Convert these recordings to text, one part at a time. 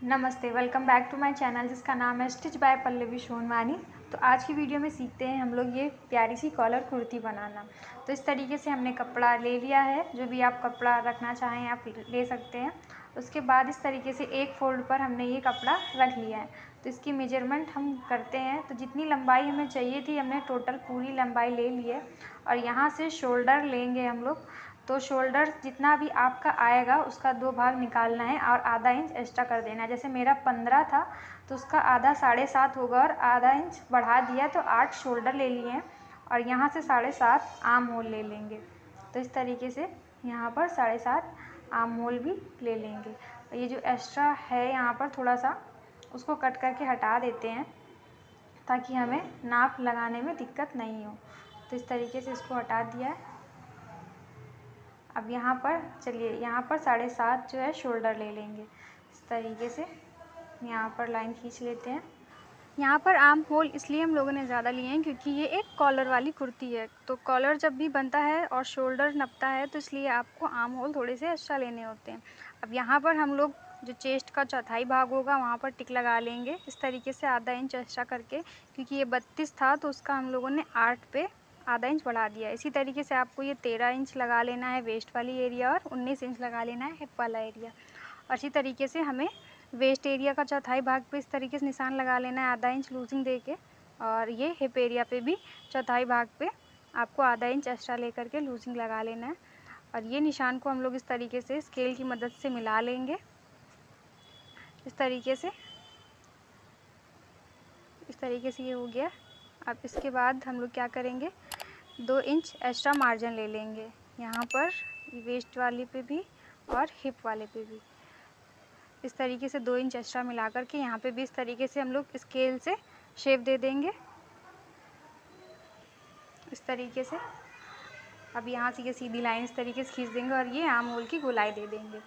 नमस्ते, welcome back to my channel जिसका नाम है स्टिच बाय पल्लवी सोनवानी। तो आज की वीडियो में सीखते हैं हम लोग ये प्यारी सी कॉलर कुर्ती बनाना। तो इस तरीके से हमने कपड़ा ले लिया है, जो भी आप कपड़ा रखना चाहें आप ले सकते हैं। उसके बाद इस तरीके से एक फोल्ड पर हमने ये कपड़ा रख लिया है। तो इसकी मेजरमेंट हम करते हैं। तो जितनी लंबाई हमें चाहिए थी हमने टोटल पूरी लंबाई ले ली है। और यहाँ से शोल्डर लेंगे हम लोग। तो शोल्डर जितना भी आपका आएगा उसका 2 भाग निकालना है और आधा इंच एक्स्ट्रा कर देना है। जैसे मेरा 15 था तो उसका आधा 7.5 होगा और आधा इंच बढ़ा दिया तो 8 शोल्डर ले लिए हैं। और यहाँ से 7.5 आर्म होल ले लेंगे। तो इस तरीके से यहाँ पर 7.5 आर्म होल भी ले लेंगे। ये जो एक्स्ट्रा है यहाँ पर थोड़ा सा उसको कट करके हटा देते हैं ताकि हमें नाप लगाने में दिक्कत नहीं हो। तो इस तरीके से इसको हटा दिया है। अब यहाँ पर चलिए यहाँ पर 7.5 जो है शोल्डर ले लेंगे। इस तरीके से यहाँ पर लाइन खींच लेते हैं। यहाँ पर आर्म होल इसलिए हम लोगों ने ज़्यादा लिए हैं क्योंकि ये एक कॉलर वाली कुर्ती है। तो कॉलर जब भी बनता है और शोल्डर नपता है तो इसलिए आपको आर्म होल थोड़े से एक्स्ट्रा लेने होते हैं। अब यहाँ पर हम लोग जो चेस्ट का चौथाई भाग होगा वहाँ पर टिक लगा लेंगे इस तरीके से आधा इंच एक्स्ट्रा करके, क्योंकि ये 32 था तो उसका हम लोगों ने 8 पे आधा इंच बढ़ा दिया। इसी तरीके से आपको ये 13 इंच लगा लेना है वेस्ट वाली एरिया और 19 इंच लगा लेना है हिप वाला एरिया। और इसी तरीके से हमें वेस्ट एरिया का चौथाई भाग पे इस तरीके से निशान लगा लेना है आधा इंच लूजिंग दे के। और ये हिप एरिया पे भी चौथाई भाग पे आपको आधा इंच एक्स्ट्रा लेकर के लूजिंग लगा लेना है। और ये निशान को हम लोग इस तरीके से स्केल की मदद से मिला लेंगे इस तरीके से ये हो गया। अब इसके बाद हम लोग क्या करेंगे, 2 इंच एक्स्ट्रा मार्जिन ले लेंगे यहाँ पर वेस्ट वाले पे भी और हिप वाले पे भी। इस तरीके से 2 इंच एक्स्ट्रा मिला करके यहाँ पे भी इस तरीके से हम लोग स्केल से शेप दे देंगे इस तरीके से। अब यहाँ से ये सीधी लाइन इस तरीके से खींच देंगे और ये आर्म होल की गोलाई दे देंगे।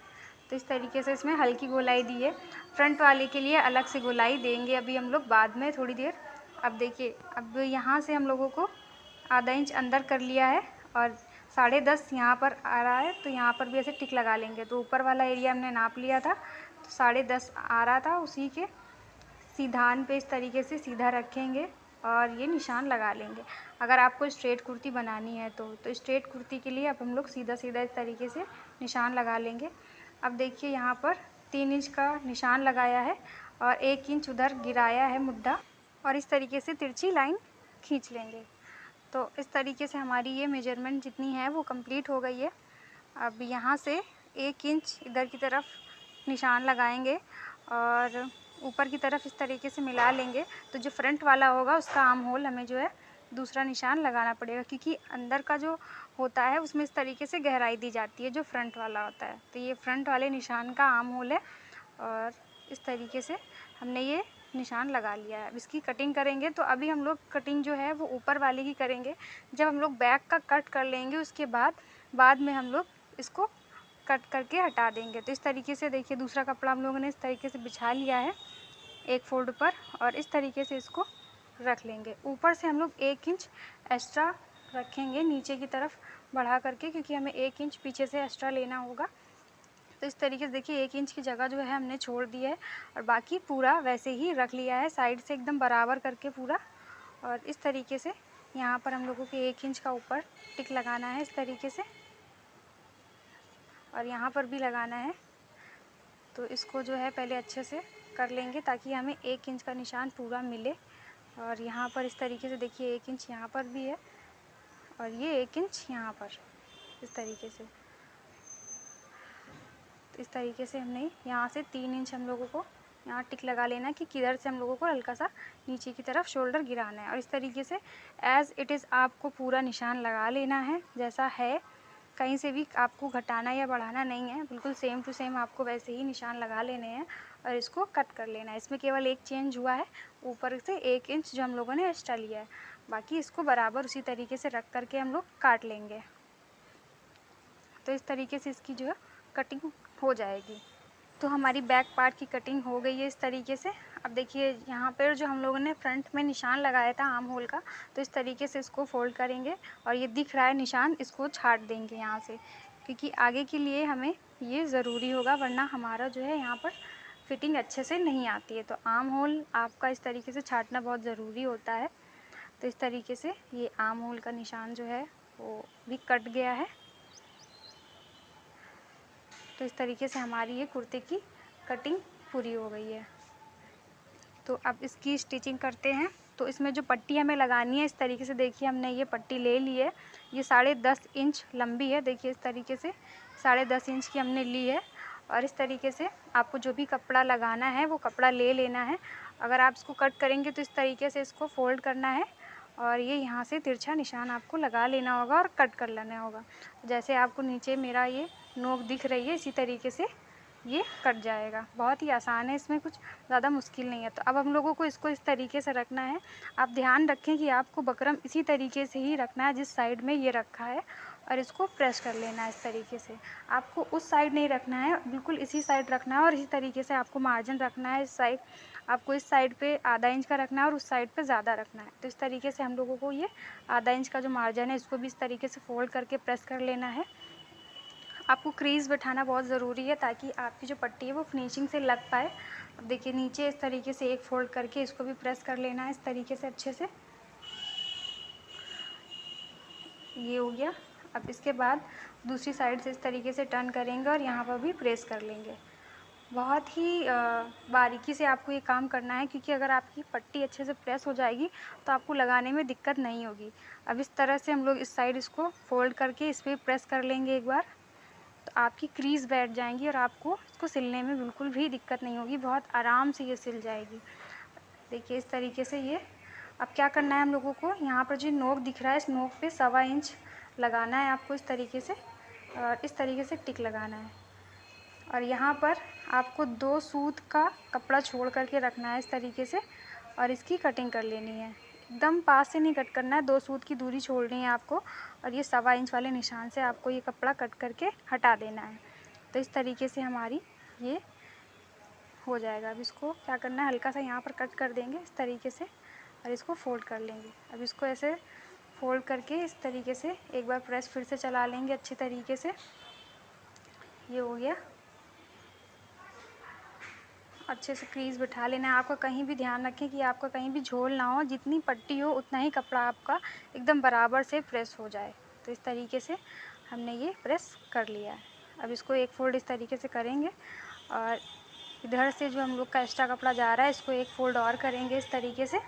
तो इस तरीके से इसमें हल्की गोलाई दी है। फ्रंट वाले के लिए अलग से गोलाई देंगे अभी हम लोग बाद में थोड़ी देर। अब देखिए, अब यहाँ से हम लोगों को आधा इंच अंदर कर लिया है और 10.5 यहाँ पर आ रहा है। तो यहाँ पर भी ऐसे टिक लगा लेंगे। तो ऊपर वाला एरिया हमने नाप लिया था तो 10.5 आ रहा था, उसी के सीधान पे इस तरीके से सीधा रखेंगे और ये निशान लगा लेंगे। अगर आपको स्ट्रेट कुर्ती बनानी है तो स्ट्रेट कुर्ती के लिए अब हम लोग सीधा सीधा इस तरीके से निशान लगा लेंगे। अब देखिए यहाँ पर 3 इंच का निशान लगाया है और 1 इंच उधर गिराया है मुड्ढा और इस तरीके से तिरछी लाइन खींच लेंगे। तो इस तरीके से हमारी ये मेजरमेंट जितनी है वो कंप्लीट हो गई है। अब यहाँ से 1 इंच इधर की तरफ निशान लगाएंगे और ऊपर की तरफ इस तरीके से मिला लेंगे। तो जो फ्रंट वाला होगा उसका आर्म होल हमें जो है दूसरा निशान लगाना पड़ेगा, क्योंकि अंदर का जो होता है उसमें इस तरीके से गहराई दी जाती है जो फ्रंट वाला होता है। तो ये फ्रंट वाले निशान का आर्म होल है और इस तरीके से हमने ये निशान लगा लिया है। अब इसकी कटिंग करेंगे। तो अभी हम लोग कटिंग जो है वो ऊपर वाले की करेंगे। जब हम लोग बैक का कट कर लेंगे उसके बाद में हम लोग इसको कट करके हटा देंगे। तो इस तरीके से देखिए दूसरा कपड़ा हम लोगों ने इस तरीके से बिछा लिया है एक फोल्ड पर और इस तरीके से इसको रख लेंगे। ऊपर से हम लोग 1 इंच एक्स्ट्रा रखेंगे नीचे की तरफ बढ़ा करके, क्योंकि हमें 1 इंच पीछे से एक्स्ट्रा लेना होगा। तो इस तरीके से देखिए 1 इंच की जगह जो है हमने छोड़ दी है और बाकी पूरा वैसे ही रख लिया है साइड से एकदम बराबर करके पूरा। और इस तरीके से यहाँ पर हम लोगों के 1 इंच का ऊपर टिक लगाना है इस तरीके से और यहाँ पर भी लगाना है। तो इसको जो है पहले अच्छे से कर लेंगे ताकि हमें 1 इंच का निशान पूरा मिले। और यहाँ पर इस तरीके से देखिए 1 इंच यहाँ पर भी है और ये 1 इंच यहाँ पर इस तरीके से। तो इस तरीके से हमने यहाँ से 3 इंच हम लोगों को यहाँ टिक लगा लेना है कि किधर से हम लोगों को हल्का सा नीचे की तरफ शोल्डर गिराना है। और इस तरीके से एज़ इट इज़ आपको पूरा निशान लगा लेना है जैसा है, कहीं से भी आपको घटाना या बढ़ाना नहीं है, बिल्कुल सेम टू सेम आपको वैसे ही निशान लगा लेने हैं और इसको कट कर लेना है। इसमें केवल एक चेंज हुआ है, ऊपर से 1 इंच जो हम लोगों ने एक्स्ट्रा लिया है, बाकी इसको बराबर उसी तरीके से रख करके हम लोग काट लेंगे। तो इस तरीके से इसकी जो है कटिंग हो जाएगी। तो हमारी बैक पार्ट की कटिंग हो गई है इस तरीके से। अब देखिए यहाँ पर जो हम लोगों ने फ्रंट में निशान लगाया था आर्म होल का, तो इस तरीके से इसको फोल्ड करेंगे और ये दिख रहा है निशान, इसको छाट देंगे यहाँ से, क्योंकि आगे के लिए हमें ये ज़रूरी होगा, वरना हमारा जो है यहाँ पर फिटिंग अच्छे से नहीं आती है। तो आर्म होल आपका इस तरीके से छाटना बहुत ज़रूरी होता है। तो इस तरीके से ये आर्म होल का निशान जो है वो भी कट गया है। तो इस तरीके से हमारी ये कुर्ते की कटिंग पूरी हो गई है। तो अब इसकी स्टिचिंग करते हैं। तो इसमें जो पट्टी हमें लगानी है, इस तरीके से देखिए हमने ये पट्टी ले ली है। ये 10.5 इंच लंबी है। देखिए इस तरीके से 10.5 इंच की हमने ली है। और इस तरीके से आपको जो भी कपड़ा लगाना है वो कपड़ा ले लेना है। अगर आप इसको कट करेंगे तो इस तरीके से इसको फोल्ड करना है और ये यहाँ से तिरछा निशान आपको लगा लेना होगा और कट कर लेना होगा। जैसे आपको नीचे मेरा ये नोक दिख रही है, इसी तरीके से ये कट जाएगा। बहुत ही आसान है, इसमें कुछ ज़्यादा मुश्किल नहीं है। तो अब हम लोगों को इसको इस तरीके से रखना है। आप ध्यान रखें कि आपको बकरम इसी तरीके से ही रखना है जिस साइड में ये रखा है, और इसको प्रेस कर लेना है इस तरीके से। आपको उस साइड नहीं रखना है, बिल्कुल इसी साइड रखना है। और इसी तरीके से आपको मार्जिन रखना है। इस साइड आपको इस साइड पे आधा इंच का रखना है और उस साइड पे ज़्यादा रखना है। तो इस तरीके से हम लोगों को ये आधा इंच का जो मार्जिन है इसको भी इस तरीके से फोल्ड करके प्रेस कर लेना है। आपको क्रीज़ बैठाना बहुत ज़रूरी है ताकि आपकी जो पट्टी है वो फिनिशिंग से लग पाए। अब देखिए नीचे इस तरीके से एक फोल्ड करके इसको भी प्रेस कर लेना है इस तरीके से अच्छे से। ये हो गया। अब इसके बाद दूसरी साइड से इस तरीके से टर्न करेंगे और यहाँ पर भी प्रेस कर लेंगे। बहुत ही बारीकी से आपको ये काम करना है, क्योंकि अगर आपकी पट्टी अच्छे से प्रेस हो जाएगी तो आपको लगाने में दिक्कत नहीं होगी। अब इस तरह से हम लोग इस साइड इसको फोल्ड करके इस पर प्रेस कर लेंगे एक बार, तो आपकी क्रीज़ बैठ जाएंगी और आपको इसको सिलने में बिल्कुल भी दिक्कत नहीं होगी। बहुत आराम से ये सिल जाएगी। देखिए इस तरीके से ये। अब क्या करना है हम लोगों को, यहाँ पर जो नोक दिख रहा है इस नोक पे 1.25 इंच लगाना है आपको इस तरीके से, और इस तरीके से टिक लगाना है। और यहाँ पर आपको 2 सूत का कपड़ा छोड़ करके रखना है इस तरीके से, और इसकी कटिंग कर लेनी है। एकदम पास से नहीं कट करना है, 2 सूत की दूरी छोड़नी है आपको, और ये 1.25 इंच वाले निशान से आपको ये कपड़ा कट करके हटा देना है। तो इस तरीके से हमारी ये हो जाएगा। अब इसको क्या करना है, हल्का सा यहाँ पर कट कर देंगे इस तरीके से और इसको फोल्ड कर लेंगे। अब इसको ऐसे फोल्ड करके इस तरीके से एक बार प्रेस फिर से चला लेंगे अच्छी तरीके से। ये हो गया। अच्छे से क्रीज़ बिठा लेना है। आपका कहीं भी ध्यान रखें कि आपका कहीं भी झोल ना हो, जितनी पट्टी हो उतना ही कपड़ा आपका एकदम बराबर से प्रेस हो जाए। तो इस तरीके से हमने ये प्रेस कर लिया है। अब इसको एक फोल्ड इस तरीके से करेंगे और इधर से जो हम लोग का एक्स्ट्रा कपड़ा जा रहा है इसको एक फोल्ड और करेंगे इस तरीके से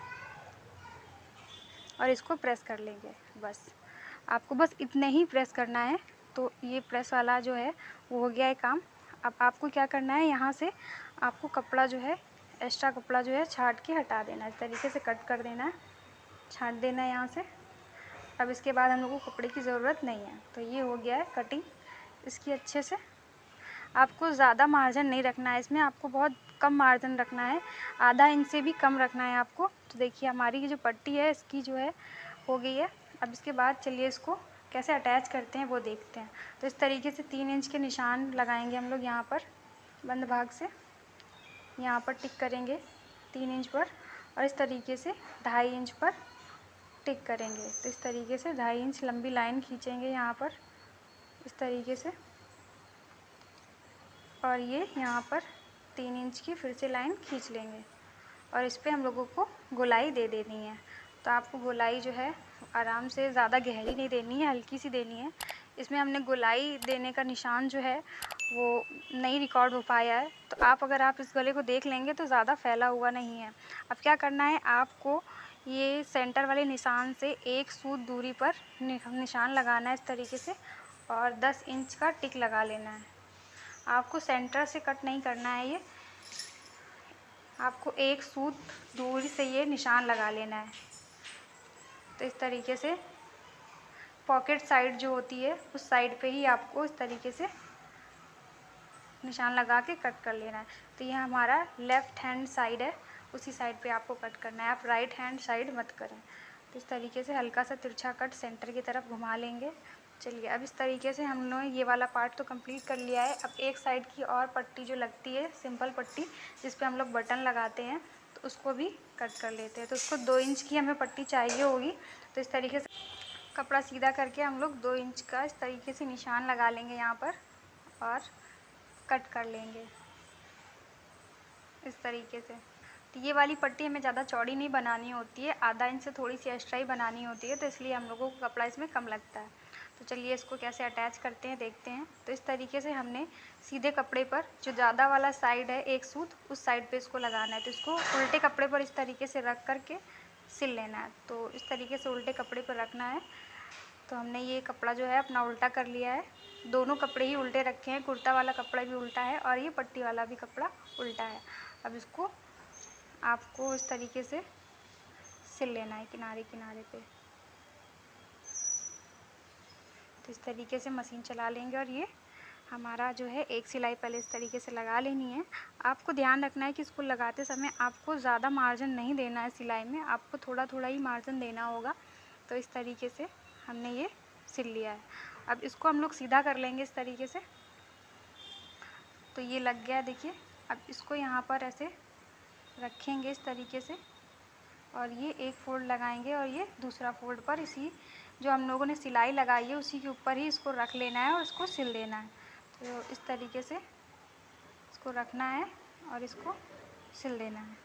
और इसको प्रेस कर लेंगे। बस आपको बस इतने ही प्रेस करना है। तो ये प्रेस वाला जो है वो हो गया है काम। अब आपको क्या करना है, यहाँ से आपको कपड़ा जो है एक्स्ट्रा कपड़ा जो है छाट के हटा देना है। इस तरीके से कट कर देना है, छाट देना है यहाँ से। अब इसके बाद हम लोग को कपड़े की ज़रूरत नहीं है। तो ये हो गया है कटिंग इसकी अच्छे से। आपको ज़्यादा मार्जिन नहीं रखना है इसमें, आपको बहुत कम मार्जिन रखना है, आधा इंच से भी कम रखना है आपको। तो देखिए हमारी ये जो पट्टी है इसकी जो है हो गई है। अब इसके बाद चलिए इसको कैसे अटैच करते हैं वो देखते हैं। तो इस तरीके से 3 इंच के निशान लगाएंगे हम लोग यहाँ पर बंद भाग से, यहाँ पर टिक करेंगे 3 इंच पर, और इस तरीके से 2.5 इंच पर टिक करेंगे। तो इस तरीके से 2.5 इंच लंबी लाइन खींचेंगे यहाँ पर इस तरीके से, और ये यहाँ पर 3 इंच की फिर से लाइन खींच लेंगे और इस पर हम लोगों को गोलाई दे देनी है। तो आपको गोलाई जो है आराम से, ज़्यादा गहरी नहीं देनी है, हल्की सी देनी है। इसमें हमने गोलाई देने का निशान जो है वो नहीं रिकॉर्ड हो पाया है। तो अगर आप इस गले को देख लेंगे तो ज़्यादा फैला हुआ नहीं है। अब क्या करना है, आपको ये सेंटर वाले निशान से 1 सूत दूरी पर निशान लगाना है इस तरीके से, और 10 इंच का टिक लगा लेना है। आपको सेंटर से कट नहीं करना है, ये आपको 1 सूत दूरी से ये निशान लगा लेना है। तो इस तरीके से पॉकेट साइड जो होती है उस साइड पे ही आपको इस तरीके से निशान लगा के कट कर लेना है। तो ये हमारा लेफ़्ट हैंड साइड है, उसी साइड पे आपको कट करना है, आप राइट हैंड साइड मत करें। तो इस तरीके से हल्का सा तिरछा कट सेंटर की तरफ घुमा लेंगे। चलिए अब इस तरीके से हमने ये वाला पार्ट तो कंप्लीट कर लिया है। अब एक साइड की और पट्टी जो लगती है सिंपल पट्टी जिस पे हम लोग बटन लगाते हैं, तो उसको भी कट कर लेते हैं। तो उसको 2 इंच की हमें पट्टी चाहिए होगी। तो इस तरीके से कपड़ा सीधा करके हम लोग 2 इंच का इस तरीके से निशान लगा लेंगे यहाँ पर और कट कर लेंगे इस तरीके से। तो ये वाली पट्टी हमें ज़्यादा चौड़ी नहीं बनानी होती है, आधा इंच से थोड़ी सी एक्स्ट्रा ही बनानी होती है, तो इसलिए हम लोगों को कपड़ा इसमें कम लगता है। तो चलिए इसको कैसे अटैच करते हैं देखते हैं। तो इस तरीके से हमने सीधे कपड़े पर जो ज़्यादा वाला साइड है एक सूत, उस साइड पे इसको लगाना है। तो इसको उल्टे कपड़े पर इस तरीके से रख करके सिल लेना है। तो इस तरीके से उल्टे कपड़े पर रखना है। तो हमने ये कपड़ा जो है अपना उल्टा कर लिया है, दोनों कपड़े ही उल्टे रखे हैं, कुर्ता वाला कपड़ा भी उल्टा है और ये पट्टी वाला भी कपड़ा उल्टा है। अब इसको आपको इस तरीके से सिल लेना है किनारे किनारे पे। तो इस तरीके से मशीन चला लेंगे और ये हमारा जो है एक सिलाई पहले इस तरीके से लगा लेनी है। आपको ध्यान रखना है कि इसको लगाते समय आपको ज़्यादा मार्जिन नहीं देना है सिलाई में, आपको थोड़ा थोड़ा ही मार्जिन देना होगा। तो इस तरीके से हमने ये सिल लिया है। अब इसको हम लोग सीधा कर लेंगे इस तरीके से। तो ये लग गया देखिए। अब इसको यहाँ पर ऐसे रखेंगे इस तरीके से और ये एक फोल्ड लगाएंगे और ये दूसरा फोल्ड पर इसी जो हम लोगों ने सिलाई लगाई है उसी के ऊपर ही इसको रख लेना है और इसको सिल देना है। तो इस तरीके से इसको रखना है और इसको सिल देना है।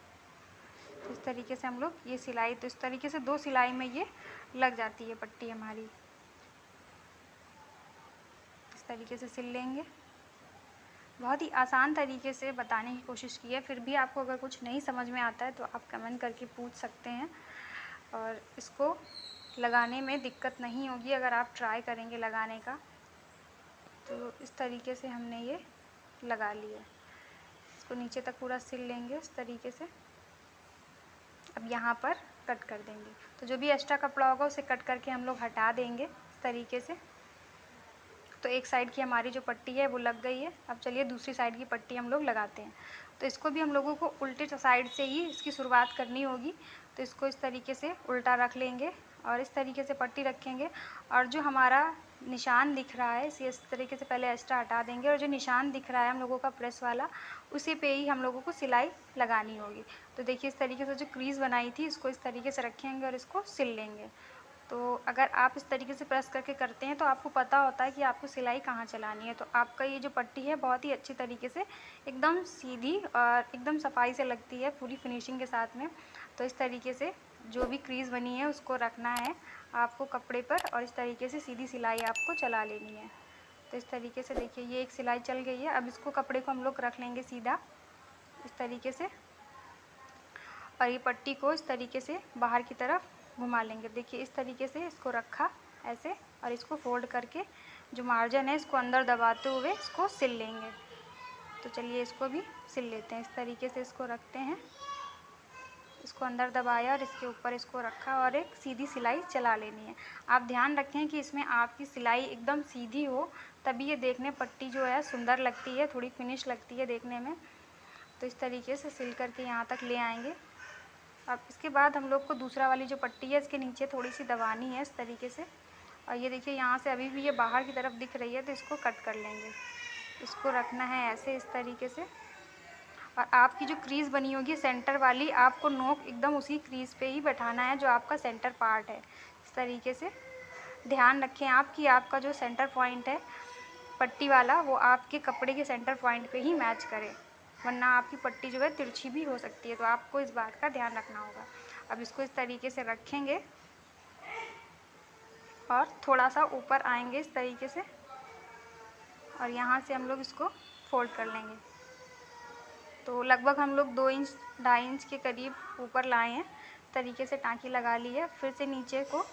तो इस तरीके से हम लोग ये सिलाई, तो इस तरीके से 2 सिलाई में ये लग जाती है पट्टी हमारी। इस तरीके से सिल लेंगे। बहुत ही आसान तरीके से बताने की कोशिश की है, फिर भी आपको अगर कुछ नहीं समझ में आता है तो आप कमेंट करके पूछ सकते हैं। और इसको लगाने में दिक्कत नहीं होगी अगर आप ट्राई करेंगे लगाने का। तो इस तरीके से हमने ये लगा लिया। इसको नीचे तक पूरा सिल लेंगे इस तरीके से। अब यहाँ पर कट कर देंगे। तो जो भी एक्स्ट्रा कपड़ा होगा उसे कट करके हम लोग हटा देंगे इस तरीके से। तो एक साइड की हमारी जो पट्टी है वो लग गई है। अब चलिए दूसरी साइड की पट्टी हम लोग लगाते हैं। तो इसको भी हम लोगों को उल्टे साइड से ही इसकी शुरुआत करनी होगी। तो इसको इस तरीके से उल्टा रख लेंगे और इस तरीके से पट्टी रखेंगे और जो हमारा निशान दिख रहा है इसे इस तरीके से पहले एक्स्ट्रा हटा देंगे और जो निशान दिख रहा है हम लोगों का प्रेस वाला, उसी पे ही हम लोगों को सिलाई लगानी होगी। तो देखिए इस तरीके से जो क्रीज़ बनाई थी इसको इस तरीके से रखेंगे और इसको सिल लेंगे। तो अगर आप इस तरीके से प्रेस करके करते हैं तो आपको पता होता है कि आपको सिलाई कहाँ चलानी है। तो आपका ये जो पट्टी है बहुत ही अच्छी तरीके से एकदम सीधी और एकदम सफाई से लगती है पूरी फिनिशिंग के साथ में। तो इस तरीके से जो भी क्रीज़ बनी है उसको रखना है आपको कपड़े पर और इस तरीके से सीधी सिलाई आपको चला लेनी है। तो इस तरीके से देखिए ये एक सिलाई चल गई है। अब इसको कपड़े को हम लोग रख लेंगे सीधा इस तरीके से और ये पट्टी को इस तरीके से बाहर की तरफ घुमा लेंगे। देखिए इस तरीके से इसको रखा ऐसे और इसको फोल्ड करके जो मार्जिन है इसको अंदर दबाते हुए इसको सिल लेंगे। तो चलिए इसको भी सिल लेते हैं। इस तरीके से इसको रखते हैं, इसको अंदर दबाया और इसके ऊपर इसको रखा और एक सीधी सिलाई चला लेनी है। आप ध्यान रखें कि इसमें आपकी सिलाई एकदम सीधी हो, तभी ये देखने पट्टी जो है सुंदर लगती है, थोड़ी फिनिश लगती है देखने में। तो इस तरीके से सिल करके यहाँ तक ले आएंगे। अब इसके बाद हम लोग को दूसरा वाली जो पट्टी है इसके नीचे थोड़ी सी दबानी है इस तरीके से और ये देखिए यहाँ से अभी भी ये बाहर की तरफ दिख रही है तो इसको कट कर लेंगे। इसको रखना है ऐसे इस तरीके से और आपकी जो क्रीज़ बनी होगी सेंटर वाली, आपको नोक एकदम उसी क्रीज़ पे ही बैठाना है जो आपका सेंटर पार्ट है। इस तरीके से ध्यान रखें आप कि आपका जो सेंटर पॉइंट है पट्टी वाला वो आपके कपड़े के सेंटर पॉइंट पे ही मैच करे, वरना आपकी पट्टी जो है तिरछी भी हो सकती है। तो आपको इस बात का ध्यान रखना होगा। अब इसको इस तरीके से रखेंगे और थोड़ा सा ऊपर आएंगे इस तरीके से और यहाँ से हम लोग इसको फोल्ड कर लेंगे। तो लगभग हम लोग 2 इंच 2.5 इंच के करीब ऊपर लाए हैं। तरीके से टाँकी लगा ली है। फिर से नीचे को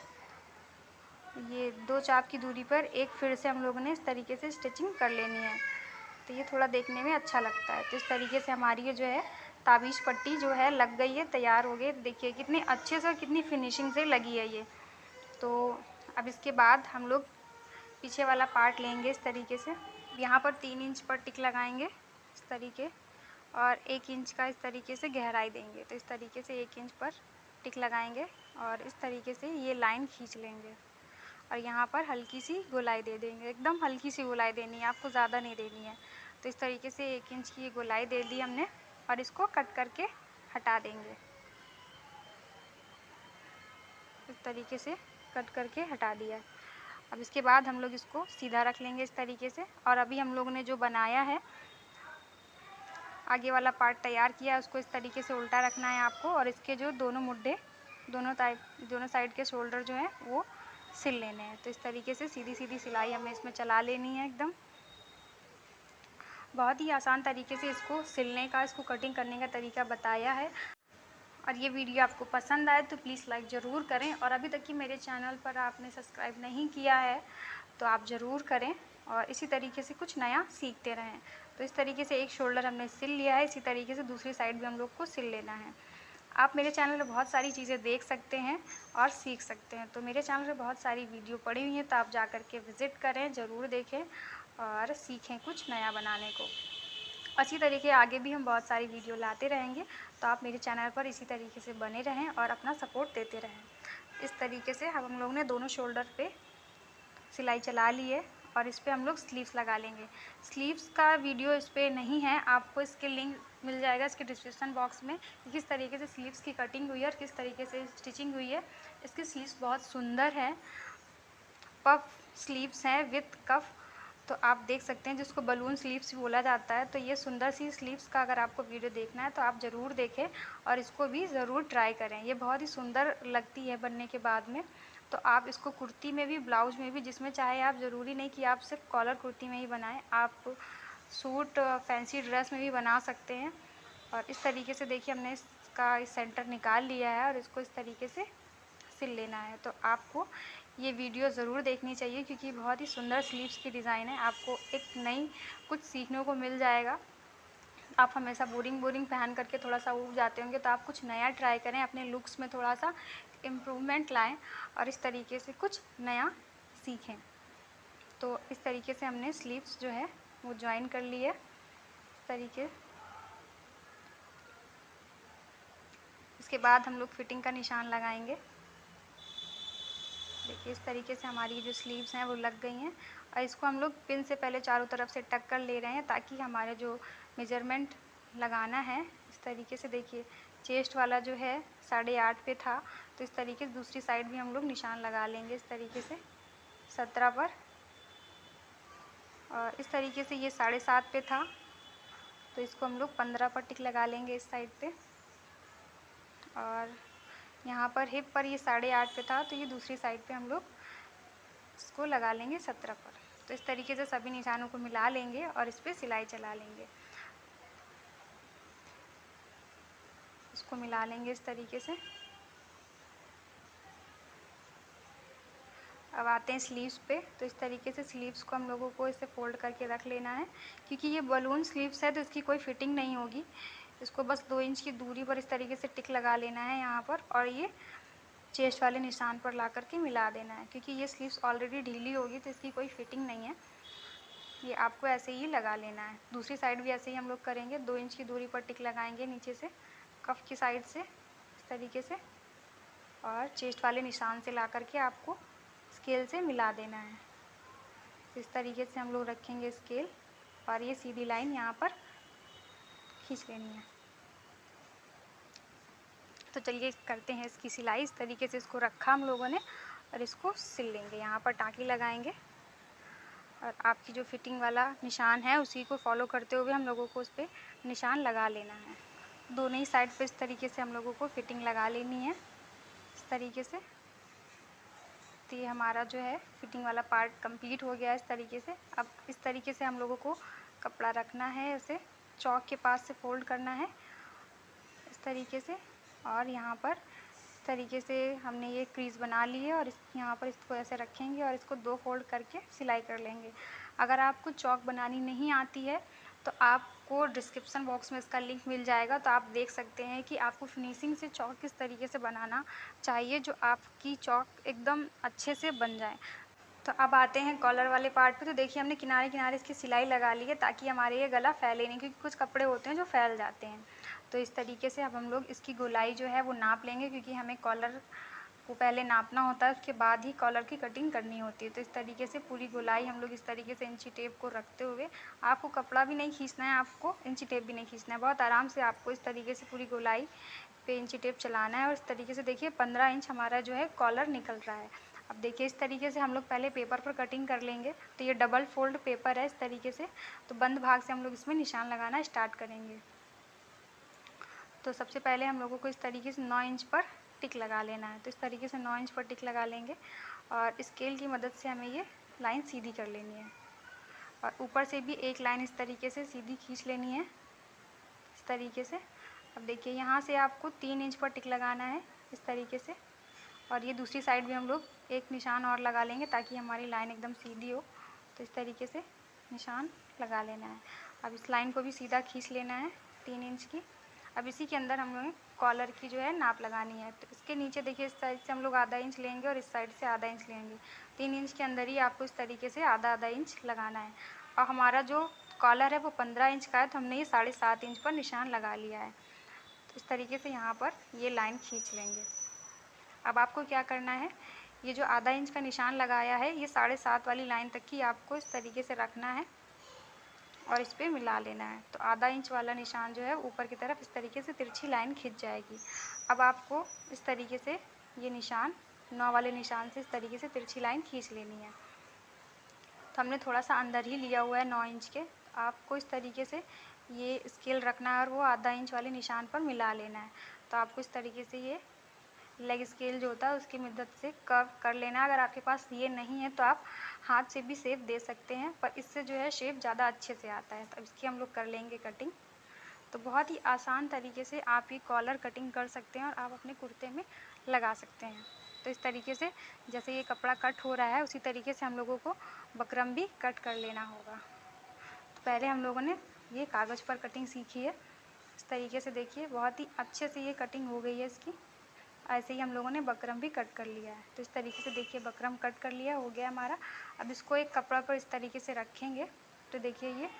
ये 2 चाप की दूरी पर एक फिर से हम लोगों ने इस तरीके से स्टिचिंग कर लेनी है। तो ये थोड़ा देखने में अच्छा लगता है। तो इस तरीके से हमारी ये जो है ताबीज़ पट्टी जो है लग गई है, तैयार हो गई। देखिए कितनी अच्छे से और कितनी फिनिशिंग से लगी है ये। तो अब इसके बाद हम लोग पीछे वाला पार्ट लेंगे इस तरीके से। यहाँ पर 3 इंच पर टिक लगाएंगे इस तरीके और 1 इंच का इस तरीके से गहराई देंगे। तो इस तरीके से 1 इंच पर टिक लगाएंगे और इस तरीके से ये लाइन खींच लेंगे और यहाँ पर हल्की सी गोलाई दे देंगे। एकदम हल्की सी गोलाई देनी है, आपको ज़्यादा नहीं देनी है। तो इस तरीके से 1 इंच की गोलाई दे दी हमने और इसको कट करके हटा देंगे। इस तरीके से कट करके हटा दिया है। अब इसके बाद हम लोग इसको सीधा रख लेंगे इस तरीके से। और अभी हम लोग ने जो बनाया है आगे वाला पार्ट तैयार किया है उसको इस तरीके से उल्टा रखना है आपको, और इसके जो दोनों मुड्ढे दोनों साइड के शोल्डर जो हैं वो सिल लेने हैं। तो इस तरीके से सीधी सीधी सिलाई हमें इसमें चला लेनी है। एकदम बहुत ही आसान तरीके से इसको सिलने का, इसको कटिंग करने का तरीका बताया है। और ये वीडियो आपको पसंद आए तो प्लीज़ लाइक ज़रूर करें, और अभी तक कि मेरे चैनल पर आपने सब्सक्राइब नहीं किया है तो आप ज़रूर करें और इसी तरीके से कुछ नया सीखते रहें। तो इस तरीके से एक शोल्डर हमने सिल लिया है, इसी तरीके से दूसरी साइड भी हम लोग को सिल लेना है। आप मेरे चैनल पर बहुत सारी चीज़ें देख सकते हैं और सीख सकते हैं। तो मेरे चैनल पर बहुत सारी वीडियो पड़ी हुई हैं, तो आप जा कर के विज़िट करें, ज़रूर देखें और सीखें कुछ नया बनाने को। इसी तरीके आगे भी हम बहुत सारी वीडियो लाते रहेंगे, तो आप मेरे चैनल पर इसी तरीके से बने रहें और अपना सपोर्ट देते रहें। इस तरीके से हम लोग ने दोनों शोल्डर पे सिलाई चला ली है और इस पर हम लोग स्लीव्स लगा लेंगे। स्लीव्स का वीडियो इस पर नहीं है, आपको इसके लिंक मिल जाएगा इसके डिस्क्रिप्शन बॉक्स में, किस तरीके से स्लीव्स की कटिंग हुई है और किस तरीके से स्टिचिंग हुई है। इसकी स्लीव्स बहुत सुंदर है, पफ स्लीव्स हैं विथ कफ, तो आप देख सकते हैं, जिसको बलून स्लीव्स भी बोला जाता है। तो ये सुंदर सी स्लीव्स का अगर आपको वीडियो देखना है तो आप ज़रूर देखें और इसको भी ज़रूर ट्राई करें। ये बहुत ही सुंदर लगती है बनने के बाद में। तो आप इसको कुर्ती में भी, ब्लाउज में भी, जिसमें चाहे आप, ज़रूरी नहीं कि आप सिर्फ कॉलर कुर्ती में ही बनाएं, आप सूट फैंसी ड्रेस में भी बना सकते हैं। और इस तरीके से देखिए हमने इसका सेंटर निकाल लिया है और इसको इस तरीके से सिल लेना है। तो आपको ये वीडियो ज़रूर देखनी चाहिए क्योंकि बहुत ही सुंदर स्लीव्स की डिज़ाइन है, आपको एक नई कुछ सीखने को मिल जाएगा। आप हमेशा बोरिंग पहन करके थोड़ा सा ऊब जाते होंगे, तो आप कुछ नया ट्राई करें, अपने लुक्स में थोड़ा सा इम्प्रूवमेंट लाएं और इस तरीके से कुछ नया सीखें। तो इस तरीके से हमने स्लीव्स जो है वो ज्वाइन कर ली है इस तरीके। इसके बाद हम लोग फिटिंग का निशान लगाएंगे। देखिए इस तरीके से हमारी जो स्लीव्स हैं वो लग गई हैं और इसको हम लोग पिन से पहले चारों तरफ से टक कर ले रहे हैं ताकि हमारे जो मेजरमेंट लगाना है इस तरीके से, देखिए चेस्ट वाला जो है 8.5 पे था, तो इस तरीके से दूसरी साइड भी हम लोग निशान लगा लेंगे इस तरीके से 17 पर। और इस तरीके से ये 7.5 पे था, तो इसको हम लोग 15 पर टिक लगा लेंगे इस साइड पे। और यहाँ पर हिप पर ये 8.5 पे था, तो ये दूसरी साइड पे हम लोग इसको लगा लेंगे 17 पर। तो इस तरीके से सभी निशानों को मिला लेंगे और इस पर सिलाई चला लेंगे। इसको मिला लेंगे इस तरीके से। अब आते हैं स्लीव्स पे। तो इस तरीके से स्लीव्स को हम लोगों को इसे फोल्ड करके रख लेना है क्योंकि ये बलून स्लीव्स है तो इसकी कोई फिटिंग नहीं होगी। इसको बस 2 इंच की दूरी पर इस तरीके से टिक लगा लेना है यहाँ पर, और ये चेस्ट वाले निशान पर ला करके मिला देना है क्योंकि ये स्लीव्स ऑलरेडी ढीली होगी तो इसकी कोई फिटिंग नहीं है। ये आपको ऐसे ही लगा लेना है। दूसरी साइड भी ऐसे ही हम लोग करेंगे, 2 इंच की दूरी पर टिक लगाएंगे नीचे से कफ की साइड से इस तरीके से, और चेस्ट वाले निशान से ला करके आपको स्केल से मिला देना है। इस तरीके से हम लोग रखेंगे स्केल और ये सीधी लाइन यहाँ पर खींच लेनी है। तो चलिए करते हैं इसकी सिलाई। इस तरीके से इसको रखा हम लोगों ने और इसको सिल लेंगे। यहाँ पर टाँकी लगाएंगे और आपकी जो फिटिंग वाला निशान है उसी को फॉलो करते हुए हम लोगों को उस पर निशान लगा लेना है। दोनों ही साइड पे इस तरीके से हम लोगों को फिटिंग लगा लेनी है इस तरीके से। तो ये हमारा जो है फिटिंग वाला पार्ट कंप्लीट हो गया इस तरीके से। अब इस तरीके से हम लोगों को कपड़ा रखना है, उसे चौक के पास से फोल्ड करना है इस तरीके से, और यहाँ पर इस तरीके से हमने ये क्रीज़ बना ली है और यहाँ पर इसको ऐसे रखेंगे और इसको 2 फोल्ड करके सिलाई कर लेंगे। अगर आपको चौक बनानी नहीं आती है तो आपको डिस्क्रिप्शन बॉक्स में इसका लिंक मिल जाएगा, तो आप देख सकते हैं कि आपको फिनिशिंग से चौक किस तरीके से बनाना चाहिए जो आपकी चौक एकदम अच्छे से बन जाए। तो अब आते हैं कॉलर वाले पार्ट पे। तो देखिए हमने किनारे किनारे इसकी सिलाई लगा ली है ताकि हमारे ये गला फैले नहीं, क्योंकि कुछ कपड़े होते हैं जो फैल जाते हैं। तो इस तरीके से अब हम लोग इसकी गोलाई जो है वो नाप लेंगे क्योंकि हमें कॉलर वो पहले नापना होता है, उसके बाद ही कॉलर की कटिंग करनी होती है। तो इस तरीके से पूरी गोलाई हम लोग इस तरीके से इंची टेप को रखते हुए, आपको कपड़ा भी नहीं खींचना है, आपको इंची टेप भी नहीं खींचना है, बहुत आराम से आपको इस तरीके से पूरी गोलाई पे इंची टेप चलाना है। और इस तरीके से देखिए 15 इंच हमारा जो है कॉलर निकल रहा है। अब देखिए इस तरीके से हम लोग पहले पेपर पर कटिंग कर लेंगे। तो ये डबल फोल्ड पेपर है इस तरीके से, तो बंद भाग से हम लोग इसमें निशान लगाना स्टार्ट करेंगे। तो सबसे पहले हम लोगों को इस तरीके से 9 इंच पर टिक लगा लेना है। तो इस तरीके से 9 इंच पर टिक लगा लेंगे और स्केल की मदद से हमें ये लाइन सीधी कर लेनी है और ऊपर से भी एक लाइन इस तरीके से सीधी खींच लेनी है इस तरीके से। अब देखिए यहाँ से आपको 3 इंच पर टिक लगाना है इस तरीके से, और ये दूसरी साइड भी हम लोग एक निशान और लगा लेंगे ताकि हमारी लाइन एकदम सीधी हो। तो इस तरीके से निशान लगा लेना है। अब इस लाइन को भी सीधा खींच लेना है 3 इंच की। अब इसी के अंदर हम लोग कॉलर की जो है नाप लगानी है। तो इसके नीचे देखिए इस साइड से हम लोग आधा इंच लेंगे और इस साइड से आधा इंच लेंगे। 3 इंच के अंदर ही आपको इस तरीके से आधा आधा इंच लगाना है। और हमारा जो कॉलर है वो 15 इंच का है, तो हमने ये 7.5 इंच पर निशान लगा लिया है। तो इस तरीके से यहाँ पर ये लाइन खींच लेंगे। अब आपको क्या करना है, ये जो आधा इंच का निशान लगाया है ये 7.5 वाली लाइन तक ही आपको इस तरीके से रखना है और इस पर मिला लेना है। तो आधा इंच वाला निशान जो है ऊपर की तरफ इस तरीके से तिरछी लाइन खिंच जाएगी। अब आपको इस तरीके से ये निशान 9 वाले निशान से इस तरीके से तिरछी लाइन खींच लेनी है। तो हमने थोड़ा सा अंदर ही लिया हुआ है 9 इंच के। आपको इस तरीके से ये स्केल रखना है और वो आधा इंच वाले निशान पर मिला लेना है। तो आपको इस तरीके से ये लेग स्केल जो होता है उसकी मदद से कर्व कर लेना है। अगर आपके पास ये नहीं है तो आप हाथ से भी शेप दे सकते हैं, पर इससे जो है शेप ज़्यादा अच्छे से आता है। तो इसकी हम लोग कर लेंगे कटिंग। तो बहुत ही आसान तरीके से आप ये कॉलर कटिंग कर सकते हैं और आप अपने कुर्ते में लगा सकते हैं। तो इस तरीके से जैसे ये कपड़ा कट हो रहा है उसी तरीके से हम लोगों को बकरम भी कट कर लेना होगा। तो पहले हम लोगों ने ये कागज़ पर कटिंग सीखी है। इस तरीके से देखिए बहुत ही अच्छे से ये कटिंग हो गई है इसकी। ऐसे ही हम लोगों ने बकरम भी कट कर लिया है। तो इस तरीके से देखिए बकरम कट कर लिया हो गया हमारा। अब इसको एक कपड़ा पर इस तरीके से रखेंगे। तो देखिए ये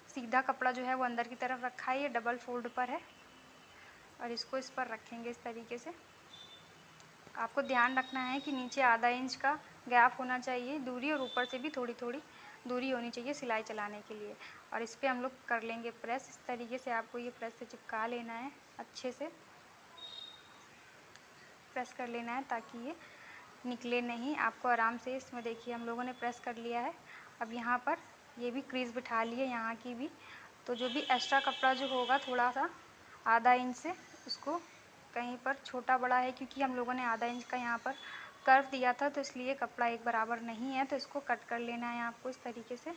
सीधा कपड़ा जो है वो अंदर की तरफ रखा है, ये डबल फोल्ड पर है और इसको इस पर रखेंगे इस तरीके से। आपको ध्यान रखना है कि नीचे आधा इंच का गैप होना चाहिए दूरी, और ऊपर से भी थोड़ी थोड़ी दूरी होनी चाहिए सिलाई चलाने के लिए। और इस पर हम लोग कर लेंगे प्रेस। इस तरीके से आपको ये प्रेस से चिपका लेना है, अच्छे से प्रेस कर लेना है ताकि ये निकले नहीं। आपको आराम से इसमें देखिए हम लोगों ने प्रेस कर लिया है। अब यहाँ पर ये भी क्रीज बिठा लिए यहाँ की भी। तो जो भी एक्स्ट्रा कपड़ा जो होगा थोड़ा सा आधा इंच से, उसको कहीं पर छोटा बड़ा है क्योंकि हम लोगों ने आधा इंच का यहाँ पर कर्व दिया था, तो इसलिए कपड़ा एक बराबर नहीं है। तो इसको कट कर लेना है आपको इस तरीके से,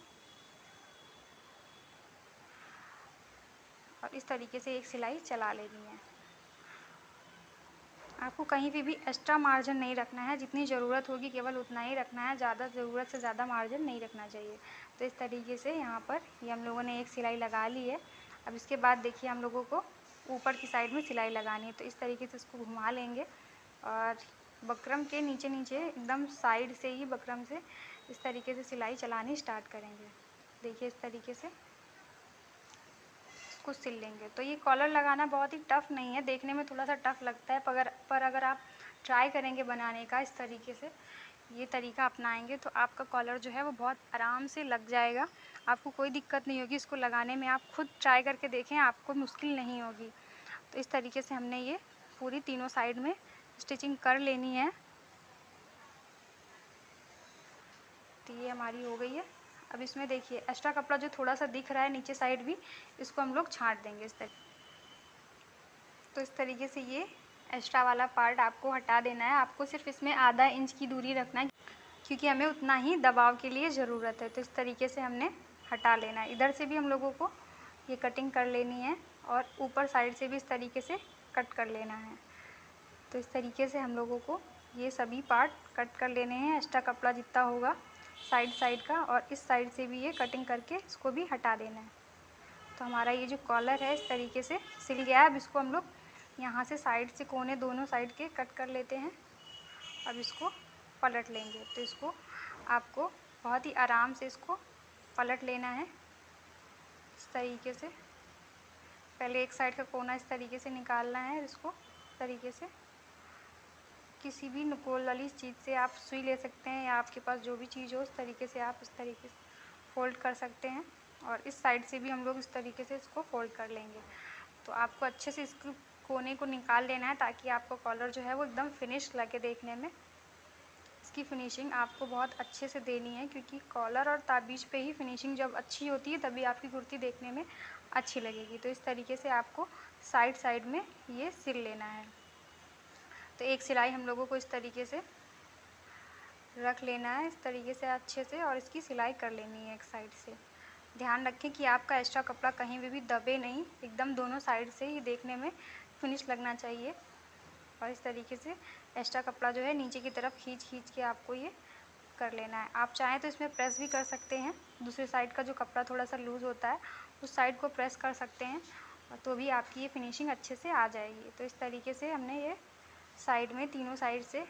और इस तरीके से एक सिलाई चला लेनी है। आपको कहीं पे भी एक्स्ट्रा मार्जिन नहीं रखना है, जितनी ज़रूरत होगी केवल उतना ही रखना है, ज़्यादा ज़रूरत से ज़्यादा मार्जिन नहीं रखना चाहिए। तो इस तरीके से यहाँ पर ये हम लोगों ने एक सिलाई लगा ली है। अब इसके बाद देखिए हम लोगों को ऊपर की साइड में सिलाई लगानी है। तो इस तरीके से इसको घुमा लेंगे और बकरम के नीचे नीचे एकदम साइड से ही बकरम से इस तरीके से सिलाई चलानी स्टार्ट करेंगे। देखिए इस तरीके से इसको सिल लेंगे। तो ये कॉलर लगाना बहुत ही टफ़ नहीं है, देखने में थोड़ा सा टफ़ लगता है, पर अगर आप ट्राई करेंगे बनाने का इस तरीके से, ये तरीका अपनाएंगे तो आपका कॉलर जो है वो बहुत आराम से लग जाएगा। आपको कोई दिक्कत नहीं होगी इसको लगाने में। आप खुद ट्राई करके देखें, आपको मुश्किल नहीं होगी। तो इस तरीके से हमने ये पूरी तीनों साइड में स्टिचिंग कर लेनी है। तो ये हमारी हो गई है। अब इसमें देखिए एक्स्ट्रा कपड़ा जो थोड़ा सा दिख रहा है नीचे साइड भी, इसको हम लोग छांट देंगे इस तरीके। तो इस तरीके से ये एक्स्ट्रा वाला पार्ट आपको हटा देना है। आपको सिर्फ इसमें आधा इंच की दूरी रखना है क्योंकि हमें उतना ही दबाव के लिए ज़रूरत है। तो इस तरीके से हमने हटा लेना है। इधर से भी हम लोगों को ये कटिंग कर लेनी है और ऊपर साइड से भी इस तरीके से कट कर लेना है। तो इस तरीके से हम लोगों को ये सभी पार्ट कट कर लेने हैं, एक्स्ट्रा कपड़ा जितना होगा साइड का, और इस साइड से भी ये कटिंग करके इसको भी हटा देना है। तो हमारा ये जो कॉलर है इस तरीके से सिल गया है। अब इसको हम लोग यहाँ से साइड से कोने दोनों साइड के कट कर लेते हैं। अब इसको पलट लेंगे। तो इसको आपको बहुत ही आराम से इसको पलट लेना है इस तरीके से। पहले एक साइड का कोना इस तरीके से निकालना है, इसको इस तरीके से। किसी भी नुकोल वाली चीज़ से आप सुई ले सकते हैं, या आपके पास जो भी चीज़ हो उस तरीके से आप इस तरीके से फ़ोल्ड कर सकते हैं। और इस साइड से भी हम लोग इस तरीके से इसको फ़ोल्ड कर लेंगे। तो आपको अच्छे से इसके कोने को निकाल लेना है, ताकि आपका कॉलर जो है वो एकदम फिनिश लगे देखने में। इसकी फिनिशिंग आपको बहुत अच्छे से देनी है, क्योंकि कॉलर और ताबीज़ पे ही फिनिशिंग जब अच्छी होती है तभी आपकी कुर्ती देखने में अच्छी लगेगी। तो इस तरीके से आपको साइड साइड में ये सिल लेना है। तो एक सिलाई हम लोगों को इस तरीके से रख लेना है, इस तरीके से अच्छे से, और इसकी सिलाई कर लेनी है एक साइड से। ध्यान रखें कि आपका एक्स्ट्रा कपड़ा कहीं भी दबे नहीं, एकदम दोनों साइड से ही देखने में फिनिश लगना चाहिए। और इस तरीके से एक्स्ट्रा कपड़ा जो है नीचे की तरफ खींच खींच के आपको ये कर लेना है। आप चाहें तो इसमें प्रेस भी कर सकते हैं, दूसरे साइड का जो कपड़ा थोड़ा सा लूज़ होता है उस साइड को प्रेस कर सकते हैं, तो भी आपकी ये फिनिशिंग अच्छे से आ जाएगी। तो इस तरीके से हमने ये साइड में तीनों साइड से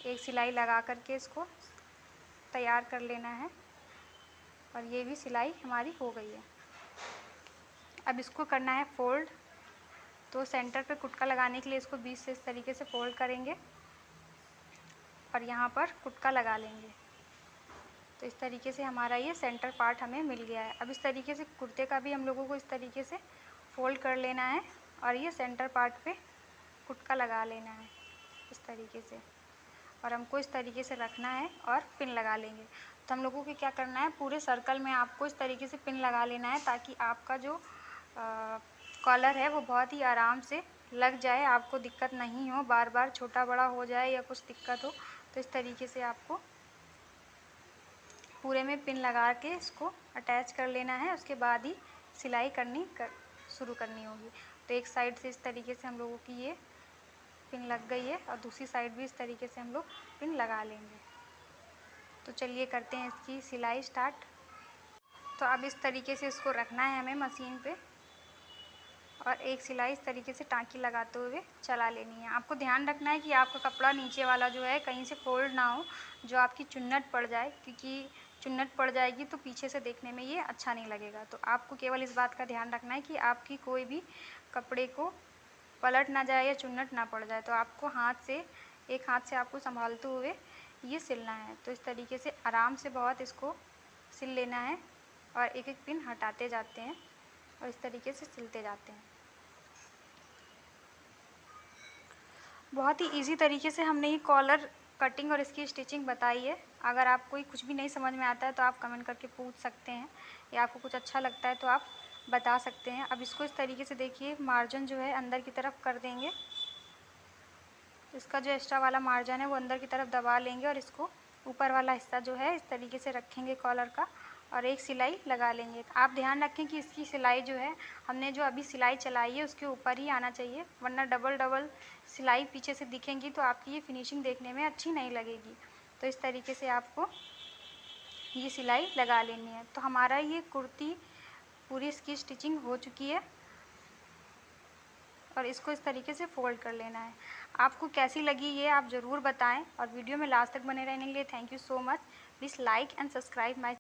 एक सिलाई लगा करके इसको तैयार कर लेना है। और ये भी सिलाई हमारी हो गई है। अब इसको करना है फ़ोल्ड। तो सेंटर पे कुटका लगाने के लिए इसको बीच से इस तरीके से फ़ोल्ड करेंगे और यहाँ पर कुटका लगा लेंगे। तो इस तरीके से हमारा ये सेंटर पार्ट हमें मिल गया है। अब इस तरीके से कुर्ते का भी हम लोगों को इस तरीके से फ़ोल्ड कर लेना है और ये सेंटर पार्ट पे कुटका लगा लेना है इस तरीके से। और हमको इस तरीके से रखना है और पिन लगा लेंगे। तो हम लोगों को क्या करना है, पूरे सर्कल में आपको इस तरीके से पिन लगा लेना है, ताकि आपका जो कॉलर है वो बहुत ही आराम से लग जाए, आपको दिक्कत नहीं हो, बार बार छोटा बड़ा हो जाए या कुछ दिक्कत हो। तो इस तरीके से आपको पूरे में पिन लगा के इसको अटैच कर लेना है। उसके बाद ही सिलाई शुरू करनी होगी। तो एक साइड से इस तरीके से हम लोगों की ये पिन लग गई है और दूसरी साइड भी इस तरीके से हम लोग पिन लगा लेंगे। तो चलिए करते हैं इसकी सिलाई स्टार्ट। तो अब इस तरीके से इसको रखना है हमें मशीन पे और एक सिलाई इस तरीके से टाँकी लगाते हुए चला लेनी है। आपको ध्यान रखना है कि आपका कपड़ा नीचे वाला जो है कहीं से फोल्ड ना हो, जो आपकी चुन्नट पड़ जाए, क्योंकि चुन्नट पड़ जाएगी तो पीछे से देखने में ये अच्छा नहीं लगेगा। तो आपको केवल इस बात का ध्यान रखना है कि आपकी कोई भी कपड़े को पलट ना जाए या चुन्नट ना पड़ जाए। तो आपको एक हाथ से आपको संभालते हुए ये सिलना है। तो इस तरीके से आराम से बहुत इसको सिल लेना है और एक एक पिन हटाते जाते हैं और इस तरीके से सिलते जाते हैं। बहुत ही इजी तरीके से हमने ये कॉलर कटिंग और इसकी स्टिचिंग बताई है। अगर आप कोई कुछ भी नहीं समझ में आता है तो आप कमेंट करके पूछ सकते हैं, या आपको कुछ अच्छा लगता है तो आप बता सकते हैं। अब इसको इस तरीके से देखिए, मार्जिन जो है अंदर की तरफ कर देंगे। इसका जो एक्स्ट्रा वाला मार्जिन है वो अंदर की तरफ दबा लेंगे और इसको ऊपर वाला हिस्सा जो है इस तरीके से रखेंगे कॉलर का और एक सिलाई लगा लेंगे। आप ध्यान रखें कि इसकी सिलाई जो है, हमने जो अभी सिलाई चलाई है उसके ऊपर ही आना चाहिए, वरना डबल डबल सिलाई पीछे से दिखेंगी तो आपकी ये फिनिशिंग देखने में अच्छी नहीं लगेगी। तो इस तरीके से आपको ये सिलाई लगा लेनी है। तो हमारा ये कुर्ती पूरी इसकी स्टिचिंग हो चुकी है और इसको इस तरीके से फ़ोल्ड कर लेना है। आपको कैसी लगी ये आप ज़रूर बताएं और वीडियो में लास्ट तक बने रहने के लिए thank you so much. Please like and subscribe my